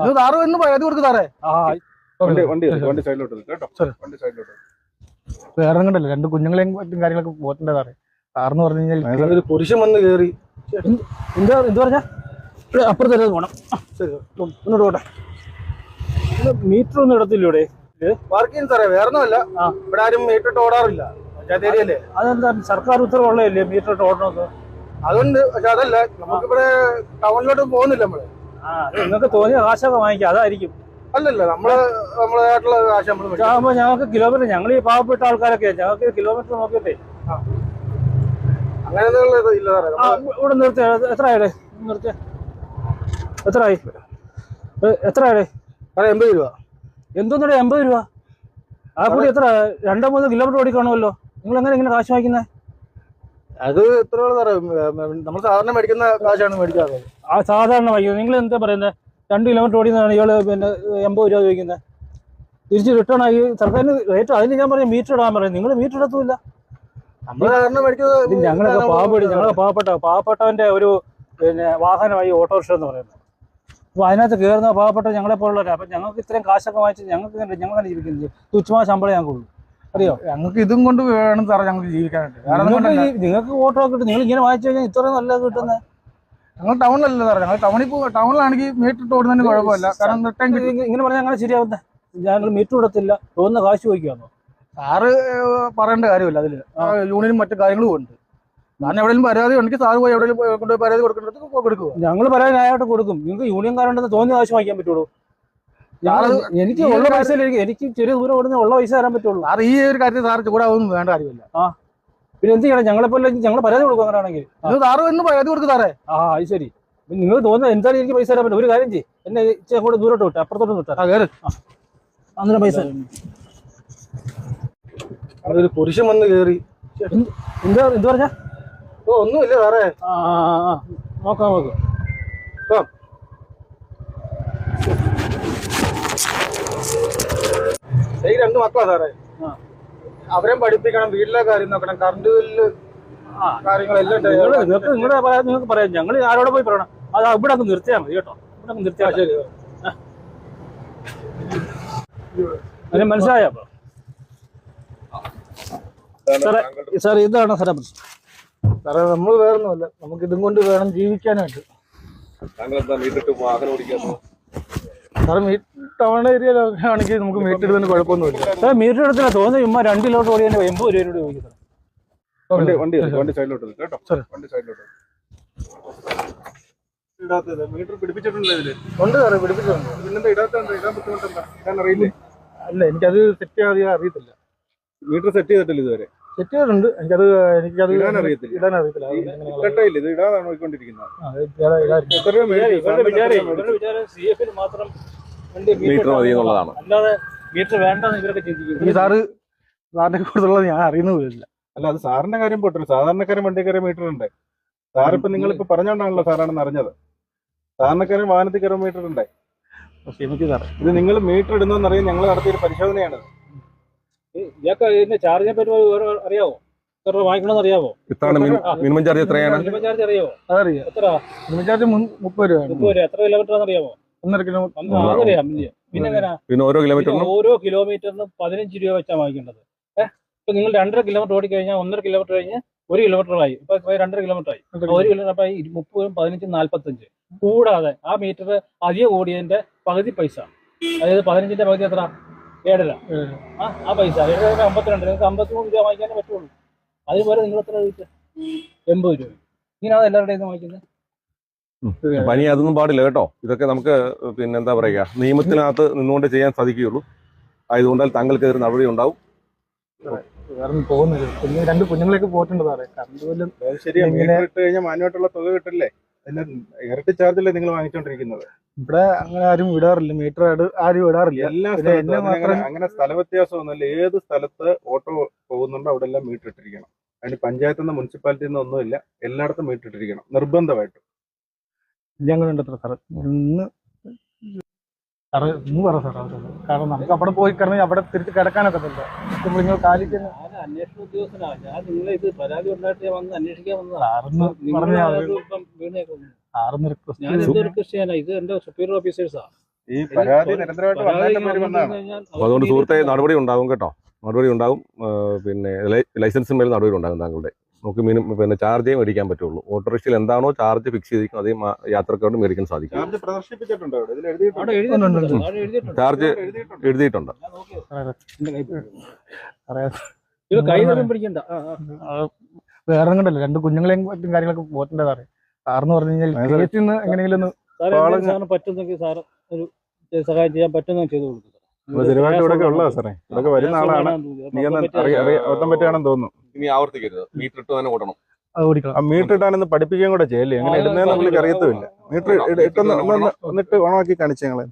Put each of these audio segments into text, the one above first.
ഇത് താറ് എന്ന് പരാതി കൊടുക്ക് സാറേ. വേറെ കണ്ടല്ലോ 2 കുഞ്ഞുങ്ങളെയും മറ്റും കാര്യങ്ങളൊക്കെ പോറ്റേണ്ട സാറേ. സാറെന്ന് പറഞ്ഞു കഴിഞ്ഞാൽ ഒരു പുരുഷൻ വന്ന് കയറി. എന്താ പറഞ്ഞാ അപ്പുറത്തെ പോണം. ശരി മുന്നോട്ട് പോട്ടെ. മീറ്റർ ഒന്നും ഇടത്തില്ലൂടെ? വർക്ക് ചെയ്യുന്ന സാറേ, വേറെ ഒന്നുമല്ല. ഇവിടെ ആരും മീറ്റർ ഇട്ട് ഓടാറില്ല. പഞ്ചായത്ത് ഏരിയല്ലേ. അതെന്താ സർക്കാർ ഉത്തരവുള്ളതല്ലേ മീറ്റർ ഇട്ട് ഓടണമെന്ന്? അതുകൊണ്ട്. പക്ഷെ അതല്ല, നമുക്കിവിടെ ടൗണിലോട്ട് പോകുന്നില്ല നമ്മള്. നിങ്ങൾക്ക് തോന്നിയ കാശൊക്കെ വാങ്ങിക്കാം, അതായിരിക്കും. അല്ലല്ല, നമ്മളായിട്ടുള്ള കാശ് നമ്മൾ ഞങ്ങൾക്ക് കിലോമീറ്റർ, ഞങ്ങൾ ഈ പാവപ്പെട്ട ആൾക്കാരൊക്കെ ഞങ്ങൾക്ക് കിലോമീറ്റർ നോക്കിയിട്ടേ അങ്ങനെ ഇല്ല സാറേ. ഇവിടെ നിർത്തിയ എത്രയായിടേ? നിർത്തിയ എത്രയായി? എത്രയായിടേ? സാറേ 80 രൂപ. എന്തോന്നടേ 80 രൂപ? ആ കൂടി എത്ര 2-3 കിലോമീറ്റർ ഓടിക്കാണുമല്ലോ. നിങ്ങൾ എങ്ങനെ ഇങ്ങനെ കാശ് വാങ്ങിക്കുന്നത്? അത് എത്ര സാറേ, നമ്മൾ സാധാരണ മേടിക്കുന്ന കാശാണ് മേടിക്കാറ്. ആ സാധാരണ വാങ്ങിക്കുന്നത്. നിങ്ങൾ എന്താ പറയുന്നത്? 2 കിലോമീറ്റർ ഓടിക്കുന്നതാണ് ഇയാള് പിന്നെ 80 രൂപ ചോദിക്കുന്നത്. തിരിച്ച് റിട്ടേൺ ആയി സർക്കാരിന് റേറ്റ്. അതിന് ഞാൻ പറഞ്ഞ മീറ്റർ ഇടാൻ പറയും. നിങ്ങൾ മീറ്റർ ഇടത്തുമില്ല. നമ്മൾ സാധാരണ മേടിക്കുന്നത്. ഞങ്ങളൊക്കെ പാവപ്പെട്ടവന്റെ ഒരു പിന്നെ വാഹനമായി ഓട്ടോറിക്ഷ എന്ന് പറയുന്നത്. അപ്പോൾ അതിനകത്ത് കയറുന്ന പാവപ്പെട്ട ഞങ്ങളെ പോലുള്ളവരാണ്. അപ്പം ഞങ്ങൾക്ക് ഇത്രയും കാശൊക്കെ വാങ്ങിച്ച് ഞങ്ങൾ ജീവിക്കുന്നത് തുച്ഛമായ ശമ്പളം ഞങ്ങൾക്ക് അറിയോ? ഞങ്ങൾക്ക് ഇതും കൊണ്ട് വേണം സാറേ ഞങ്ങൾക്ക് ജീവിക്കാനായിട്ട്. നിങ്ങൾക്ക് ഓട്ടോ കിട്ടും. നിങ്ങൾ ഇങ്ങനെ വാങ്ങിച്ചു കഴിഞ്ഞാൽ ഇത്രയും നല്ലത് കിട്ടുന്നത്. ഞങ്ങൾ ടൗണിലല്ല സാറേ. ഞങ്ങൾ ടൗണിലാണെങ്കിൽ മീറ്റർ ഇട്ട് ഓടുന്നതിന് കുഴപ്പമില്ല. കാരണം ഇങ്ങനെ പറഞ്ഞാൽ അങ്ങനെ ശരിയാവുന്നത്. ഞങ്ങൾ മീറ്റർ ഇടത്തില്ല, തോന്നുന്ന കാശ് ചോദിക്കാമോ? സാറ് പറയേണ്ട കാര്യമില്ല. അതിൽ യൂണിയനും മറ്റു കാര്യങ്ങളും ഉണ്ട്. കാരണം എവിടെയും പരാതി ഉണ്ടെങ്കിൽ സാറ് പോയി എവിടെയും കൊണ്ടുപോയി പരാതി കൊടുക്കേണ്ടത് കൊടുക്കുക. ഞങ്ങൾ പരാതി ന്യായമായിട്ട് കൊടുക്കും. നിങ്ങൾക്ക് യൂണിയൻകാരുണ്ടെന്ന് തോന്നിയ കാശ് വാങ്ങിക്കാൻ പറ്റുള്ളൂ. എനിക്ക് ഉള്ള പൈസ, എനിക്ക് ചെറിയ ദൂരം ഓടുന്ന ഉള്ള പൈസ തരാൻ പറ്റുള്ളൂ. സാർ ഈ ഒരു കാര്യത്തിൽ സാർ ചൂടാവൊന്നും വേണ്ട കാര്യമില്ല. പിന്നെ എന്ത് ചെയ്യണം? ഞങ്ങളെപ്പോലെ ഞങ്ങൾ പരാതി കൊടുക്കും. അങ്ങനെയാണെങ്കിൽ സാറ് എന്ന് പരാതി കൊടുക്കും സാറേ. അത് ശരി. നിങ്ങൾ തോന്നുന്നത് എന്തായാലും എനിക്ക് പൈസ തരാൻ പറ്റും. ഒരു കാര്യം ചെയ്യും, എന്നെ കൂടെ ദൂരോട്ട് വിട്ടു, അപ്പുറത്തോട്ട് വിട്ടാ അന്നേരം പൈസ. ഒരു പുരുഷൻ വന്ന് കയറി. എന്ത് പറഞ്ഞാ? ഒന്നുമില്ല സാറേ. നോക്കാം നോക്ക്. ഈ 2 മക്കളാ സാറേ. അവരെ പഠിപ്പിക്കണം, വീട്ടിലെ കാര്യം നോക്കണം, കറണ്ട് ബില്ല് കാര്യങ്ങളെല്ലാം. നിങ്ങൾക്ക് പറയാം. ഞങ്ങൾ ആരോടെ പോയി പറയണം? അത് ഇവിടെ അങ്ങ് നിർത്തിയാൽ മതി കേട്ടോ. ഇവിടെ അങ്ങ് നിർത്തിയാൽ ശരി. അതിന് മനസ്സിലായോ? സാർ ഇതാണ് സാറേ പ്രശ്നം. സാറേ നമ്മൾ വേറൊന്നുമല്ല, നമുക്ക് ഇതും കൊണ്ട് വേണം ജീവിക്കാനായിട്ട്. സാറ് ടൗൺ ഏരിയയിലൊക്കെ ആണെങ്കിൽ നമുക്ക് മീറ്റർ ഇടുന്നതിന് കുഴപ്പമൊന്നുമില്ല. സാർ മീറ്റർ എടുത്തില്ല, തോന്നുന്നു ചുമ്മാ 2 കിലോമീറ്റർ ഓടിയാൽ 80 രൂപയോട് ചോദിക്കുന്നത്. മീറ്റർ പിടിപ്പിച്ചിട്ടുണ്ട്. ഉണ്ട് സാറേ, പിടിപ്പിച്ചിട്ടുണ്ട്. പിന്നെന്താ ഇടാൻ ബുദ്ധിമുട്ടെന്താ അറിയില്ലേ? അല്ല, എനിക്കത് സെറ്റ് ചെയ്യാൻ അറിയത്തില്ല. മീറ്റർ സെറ്റ് ചെയ്തിട്ടില്ല ഇതുവരെ. സെറ്റ് ചെയ്തിട്ടുണ്ട്. എനിക്കത് ഇടാൻ അറിയത്തില്ല. ഇത് ഇടാതാണ് പോയിക്കൊണ്ടിരിക്കുന്നത്. അല്ലാതെ മീറ്റർ വേണ്ടെന്ന് ഇവരൊക്കെ ചിന്തിക്കും. ഈ സാറിനെ കൂടുതലുള്ളത് ഞാൻ അറിയുന്നില്ല. അല്ല, അത് സാറിന്റെ കാര്യം പോട്ടില്ല. സാധാരണക്കാരൻ വണ്ടിക്കാരൻ മീറ്റർ ഉണ്ട്. സാറിപ്പോ നിങ്ങളിപ്പോ പറഞ്ഞോണ്ടാണല്ലോ സാറാണെന്ന് അറിഞ്ഞത്. സാധാരണക്കാരൻ വാഹനത്തിൽ കയറും മീറ്റർ ഉണ്ട്. ഇത് നിങ്ങൾ മീറ്റർ ഇടുന്നറിയാൻ ഞങ്ങൾ നടത്തിയൊരു പരിശോധനയാണ്. ഇയാൾക്ക് ഇതിന്റെ ചാർജിനെ പറ്റി അറിയാവോ? എത്ര രൂപ വാങ്ങിക്കണമെന്ന് അറിയാവോ? മിനിമം ചാർജ് എത്രയാണ്? മിനിമം ചാർജ് അറിയാവോ? അതറിയാം. എത്ര മിനിമം ചാർജ്? 30 രൂപ. 30 രൂപ. എത്ര കിലോമീറ്റർ അറിയാമോ? 1.5 കിലോമീറ്റർ. അതറിയാം. പിന്നെ ഓരോ കിലോമീറ്ററിനും 15 രൂപ വെച്ചാണ് വാങ്ങിക്കേണ്ടത്. ഇപ്പൊ നിങ്ങൾ 2.5 കിലോമീറ്റർ ഓടിക്കഴിഞ്ഞാൽ 1.5 കിലോമീറ്റർ കഴിഞ്ഞ് 1 കിലോമീറ്റർ ആയി. ഇപ്പൊ 2.5 കിലോമീറ്റർ ആയി. 1 കിലോമീറ്റർ 30, 15, 45. കൂടാതെ ആ മീറ്റർ അധികം ഓടിയതിന്റെ പകുതി പൈസ, അതായത് 15ന്റെ പകുതി എത്ര? 7.5. ആ പൈസ 52. നിങ്ങൾക്ക് 53 രൂപ വാങ്ങിക്കാനേ പറ്റുള്ളൂ. അതുപോലെ നിങ്ങൾ എത്ര ചോദിച്ചത്? 80 രൂപ. ഇങ്ങനെയാണ് എല്ലാവരുടെയും വാങ്ങിക്കുന്നത്. പനി അതൊന്നും പാടില്ല കേട്ടോ. ഇതൊക്കെ നമുക്ക് പിന്നെ എന്താ പറയുക, നിയമത്തിനകത്ത് നിന്നുകൊണ്ട് ചെയ്യാൻ സാധിക്കുകയുള്ളൂ. ആയതുകൊണ്ടാൽ താങ്കൾക്കെതിരെ നടപടി ഉണ്ടാവും. പോകുന്നില്ല. 2 കുഞ്ഞുങ്ങളൊക്കെ പോയിട്ടുണ്ട് സാറേ. ശരിയാണ്. ഇട്ട് കഴിഞ്ഞാൽ മാന്യമായിട്ടുള്ള തുക കിട്ടില്ലേ? അതിന്റെ ഇരട്ടി ചാർജല്ലേ നിങ്ങൾ വാങ്ങിച്ചോണ്ടിരിക്കുന്നത്? ഇവിടെ അങ്ങനെ ആരും വിടാറില്ല. മീറ്റർ ആരും വിടാറില്ല. എല്ലാ അങ്ങനെ സ്ഥല വ്യത്യാസമൊന്നുമില്ല. ഏത് സ്ഥലത്ത് ഓട്ടോ പോകുന്നുണ്ടോ അവിടെ എല്ലാം മീറ്റർ ഇട്ടിരിക്കണം. അതിന് പഞ്ചായത്തിൽ നിന്ന് മുനിസിപ്പാലിറ്റിയിൽ നിന്ന് ഒന്നുമില്ല. എല്ലായിടത്തും മീറ്റർ ഇട്ടിരിക്കണം നിർബന്ധമായിട്ടും. ഞങ്ങളുണ്ട് സാറേ. ഇന്ന് പറ സാർ. കാരണം നമുക്ക് അവിടെ പോയി കിടന്ന് അവിടെ തിരിച്ച് കിടക്കാനൊക്കെ പറ്റില്ല. നിങ്ങൾ കാലിക്കുന്ന അന്വേഷണ ഉദ്യോഗസ്ഥനാണ് ഞാൻ. നിങ്ങളെ ഇത് പരാതി ഉണ്ടായിട്ട് വന്ന് അന്വേഷിക്കാൻ വന്നതാണ്. ഞാൻ എന്തൊരു ക്രിസ്ത്യാനാ? ഇത് എന്റെ സുപ്പീരിയർ ഓഫീസേഴ്സാണ്. ഈ പരാതി നിരന്തരമായിട്ട് വന്നതിന്റെ പേര് വന്നതാണ്. അപ്പോൾ അതുകൊണ്ട് സുഹൃത്തെ നടപടി ഉണ്ടാകും കേട്ടോ, നടപടി ഉണ്ടാകും. പിന്നെ ലൈസൻസിന് മേൽ നടപടി ഉണ്ടാകും താങ്കളുടെ. നമുക്ക് പിന്നെ ചാർജേ മേടിക്കാൻ പറ്റുള്ളൂ. ഓട്ടോറിക്ഷയിൽ എന്താണോ ചാർജ് ഫിക്സ് ചെയ്തിരിക്കും അതേ യാത്രക്കാരോട് മേടിക്കാൻ സാധിക്കും. ചാർജ് പ്രദർശിപ്പിച്ചിട്ടുണ്ടോ ഇവിടെ? ഇതിൽ അവിടെ എഴുതിയിട്ടുണ്ട്. എഴുതിയിട്ടുണ്ട്. ചാർജ് എഴുതിയിട്ടുണ്ട്. എഴുതിയിട്ടുണ്ട്. ഇത് കൈ തരം പിടിക്കണ്ട. വേറെ കണ്ടല്ലോ 2 കുഞ്ഞുങ്ങളെയും മറ്റും കാര്യങ്ങളൊക്കെ പോറ്റേണ്ട സാറേ. സാറെന്ന് പറഞ്ഞു കഴിഞ്ഞാൽ കേസിൽ നിന്ന് എങ്ങനെയെങ്കിലും ഒന്ന് സാറിന് പറ്റുന്നെങ്കിൽ സാറ് ഒരു സഹായം ചെയ്യാൻ പറ്റുന്ന ചെയ്തു കൊടുക്കും. സ്ഥിരമായിട്ട് ഇവിടെ ഉള്ളതാ സാറേ, ഇവിടെ വരുന്ന ആളാണ്. നീ ഓട്ടം പറ്റുകയാണെന്ന് തോന്നുന്നു. ഇനി ആവർത്തിക്കരുത്, മീറ്റർ ഇട്ട് തന്നെ ഓടണം. ഓടിക്കണം. ആ മീറ്റർ ഇടാനൊന്ന് പഠിപ്പിക്കാൻ കൂടെ ചെയ്യല്ലേ? എങ്ങനെ ഇടുന്നതെന്ന് നമ്മൾക്ക് അറിയത്തുമില്ല. മീറ്റർ ഒന്നിട്ട് ഓണമാക്കി കാണിച്ചു ഞങ്ങളെ.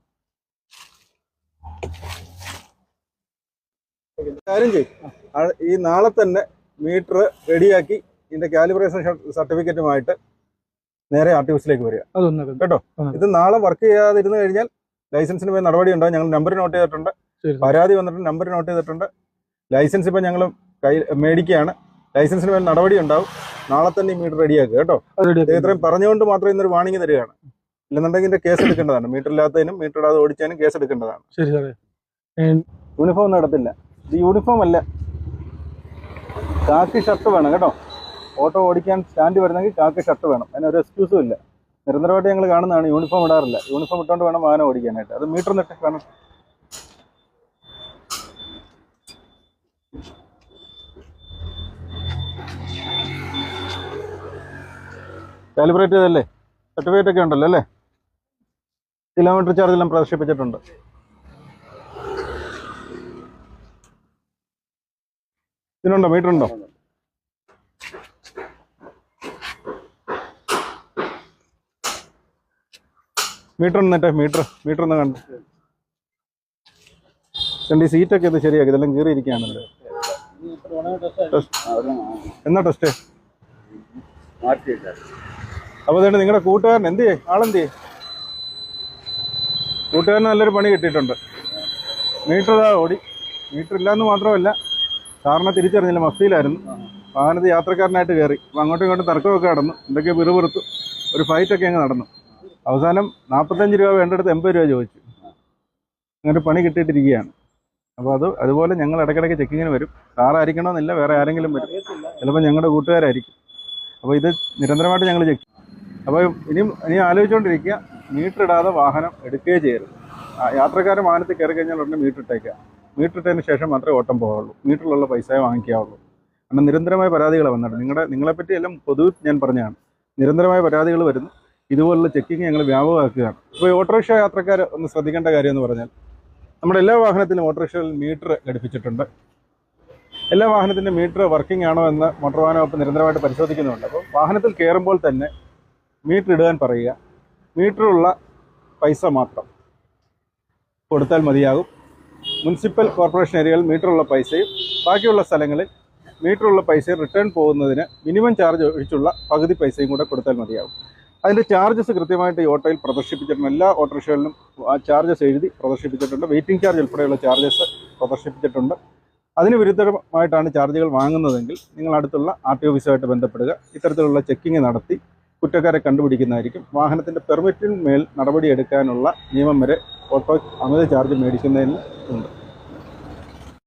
കാര്യം ചെയ്യും, ഈ നാളെ തന്നെ മീറ്റർ റെഡിയാക്കി ഇതിന്റെ കാലിബ്രേഷൻ സർട്ടിഫിക്കറ്റുമായിട്ട് നേരെ RTOസിലേക്ക് വരിക കേട്ടോ. ഇത് നാളെ വർക്ക് ചെയ്യാതിരുന്നു കഴിഞ്ഞാൽ ലൈസൻസിന് പോയി നടപടി ഉണ്ടാവും. ഞങ്ങൾ നമ്പർ നോട്ട് ചെയ്തിട്ടുണ്ട്, പരാതി വന്നിട്ട് നമ്പർ നോട്ട് ചെയ്തിട്ടുണ്ട്. ലൈസൻസ് ഇപ്പം ഞങ്ങൾ മേടിക്കുകയാണ്. ലൈസൻസിന് മേൽ നടപടി ഉണ്ടാവും. നാളെ തന്നെ ഈ മീറ്റർ റെഡിയാക്കുക കേട്ടോ. ഇത്രയും പറഞ്ഞുകൊണ്ട് മാത്രം ഇന്നൊരു വാണിംഗ് തരികയാണ്. ഇല്ലെന്നുണ്ടെങ്കിൽ ഇതിന്റെ കേസ് എടുക്കേണ്ടതാണ്. മീറ്റർ ഇല്ലാത്തതിനും മീറ്റർ ഇടാതെ ഓടിച്ചതിനും കേസ് എടുക്കേണ്ടതാണ്. ശരി സാറേ. യൂണിഫോം നടത്തില്ല, ഇത് യൂണിഫോം അല്ല, കാക്കി ഷർട്ട് വേണം കേട്ടോ. ഓട്ടോ ഓടിക്കാൻ സ്റ്റാൻഡ് വരുന്നെങ്കിൽ കാക്കി ഷർട്ട് വേണം. അതിനൊരു എക്സ്ക്യൂസും ഇല്ല. നിരന്തരമായിട്ട് ഞങ്ങൾ കാണുന്നതാണ് യൂണിഫോം ഇടാറില്ല. യൂണിഫോം ഇട്ടുകൊണ്ട് വേണം വാഹനം ഓടിക്കാനായിട്ട്. അത് മീറ്റർ നെട്ട് കാണും. കാലിബ്രേറ്റ് ചെയ്തല്ലേ, സർട്ടിഫിക്കറ്റ് ഒക്കെ ഉണ്ടല്ലോ അല്ലേ? കിലോമീറ്റർ ചാർജ് എല്ലാം പ്രദർശിപ്പിച്ചിട്ടുണ്ട്. ഇതിനുണ്ടോ, മീറ്റർ ഉണ്ടോ? മീറ്റർ എന്നിട്ടേ മീറ്റർ ഒന്ന് കണ്ടു. ഈ സീറ്റൊക്കെ ഇത് ശരിയാക്കി, ഇതെല്ലാം കീറിയിരിക്കുകയാണല്ലോ. എന്നാ ടെസ്റ്റ്? അപ്പോൾ അതുകൊണ്ട് നിങ്ങളുടെ കൂട്ടുകാരൻ എന്ത് ചെയ്യേ, ആളെന്ത് ചെയ്യേ? കൂട്ടുകാരന് നല്ലൊരു പണി കിട്ടിയിട്ടുണ്ട്. മീറ്റർ ഇതാ ഓടി. മീറ്റർ ഇല്ലയെന്ന് മാത്രമല്ല, സാറിനെ തിരിച്ചറിഞ്ഞില്ല, മസ്തിയിലായിരുന്നു. വാഹനത്തിൽ യാത്രക്കാരനായിട്ട് കയറി. അപ്പോൾ അങ്ങോട്ടും ഇങ്ങോട്ടും തർക്കമൊക്കെ നടന്നു, എന്തൊക്കെ പിറുപിറുത്തു, ഒരു ഫൈറ്റൊക്കെ അങ്ങ് നടന്നു. അവസാനം 45 രൂപ വേണ്ടടുത്ത് 80 രൂപ ചോദിച്ചു. അങ്ങനെ പണി കിട്ടിയിട്ടിരിക്കുകയാണ്. അപ്പോൾ അതുപോലെ ഞങ്ങൾ ഇടയ്ക്കിടയ്ക്ക് ചെക്കിങ്ങിന് വരും. സാറായിരിക്കണമെന്നില്ല, വേറെ ആരെങ്കിലും വരും, ചിലപ്പോൾ ഞങ്ങളുടെ കൂട്ടുകാരായിരിക്കും. അപ്പോൾ ഇത് നിരന്തരമായിട്ട് ഞങ്ങൾ ചെക്ക് ചെയ്യും. അപ്പോൾ ഇനി ആലോചിച്ചുകൊണ്ടിരിക്കുക, മീറ്റർ ഇടാതെ വാഹനം എടുക്കുകയേ ചെയ്യരുത്. യാത്രക്കാരൻ വാഹനത്തിൽ കയറി കഴിഞ്ഞാൽ ഉടനെ മീറ്റർ ഇട്ടേക്കുക. മീറ്റർ ഇട്ടതിന് ശേഷം മാത്രമേ ഓട്ടം പോകാവുള്ളൂ. മീറ്ററിലുള്ള പൈസയെ വാങ്ങിക്കാവുള്ളൂ. കാരണം നിരന്തരമായ പരാതികൾ വന്നിട്ടുണ്ട്. നിങ്ങളെപ്പറ്റി എല്ലാം പൊതുവെ ഞാൻ പറഞ്ഞതാണ്. നിരന്തരമായ പരാതികൾ വരുന്നു. ഇതുപോലുള്ള ചെക്കിങ് ഞങ്ങൾ വ്യാപകമാക്കുകയാണ്. ഇപ്പോൾ ഓട്ടോറിക്ഷ യാത്രക്കാർ ഒന്ന് ശ്രദ്ധിക്കേണ്ട കാര്യം എന്ന് പറഞ്ഞാൽ, നമ്മുടെ എല്ലാ വാഹനത്തിലും ഓട്ടോറിക്ഷകളിൽ മീറ്റർ ഘടിപ്പിച്ചിട്ടുണ്ട്. എല്ലാ വാഹനത്തിൻ്റെ മീറ്റർ വർക്കിംഗ് ആണോ എന്ന് മോട്ടോർ വാഹന വകുപ്പ് നിരന്തരമായിട്ട് പരിശോധിക്കുന്നുണ്ട്. അപ്പോൾ വാഹനത്തിൽ കയറുമ്പോൾ തന്നെ മീറ്റർ ഇടാൻ പറയുക. മീറ്ററുള്ള പൈസ മാത്രം കൊടുത്താൽ മതിയാകും. മുനിസിപ്പൽ കോർപ്പറേഷൻ ഏരിയകളിൽ മീറ്ററുള്ള പൈസയും ബാക്കിയുള്ള സ്ഥലങ്ങളിൽ മീറ്ററുള്ള പൈസയും റിട്ടേൺ പോകുന്നതിന് മിനിമം ചാർജ് ഒഴിച്ചുള്ള പകുതി പൈസയും കൂടെ കൊടുത്താൽ മതിയാകും. അതിൻ്റെ ചാർജസ് കൃത്യമായിട്ട് ഈ ഓട്ടോയിൽ പ്രദർശിപ്പിച്ചിട്ടുണ്ട്. എല്ലാ ഓട്ടോറിക്ഷകളിലും ആ ചാർജസ് എഴുതി പ്രദർശിപ്പിച്ചിട്ടുണ്ട്. വെയിറ്റിംഗ് ചാർജ് ഉൾപ്പെടെയുള്ള ചാർജസ് പ്രദർശിപ്പിച്ചിട്ടുണ്ട്. അതിന് വിരുദ്ധമായിട്ടാണ് ചാർജുകൾ വാങ്ങുന്നതെങ്കിൽ നിങ്ങൾ അടുത്തുള്ള RTO ഓഫീസുമായിട്ട് ബന്ധപ്പെടുക. ഇത്തരത്തിലുള്ള ചെക്കിങ് നടത്തി കുറ്റക്കാരെ കണ്ടുപിടിക്കുന്നതായിരിക്കും. വാഹനത്തിൻ്റെ പെർമിറ്റിന് മേൽ നടപടിയെടുക്കാനുള്ള നിയമം വരെ ഓട്ടോ അമിത ചാർജ് മേടിക്കുന്നതിന് ഉണ്ട്.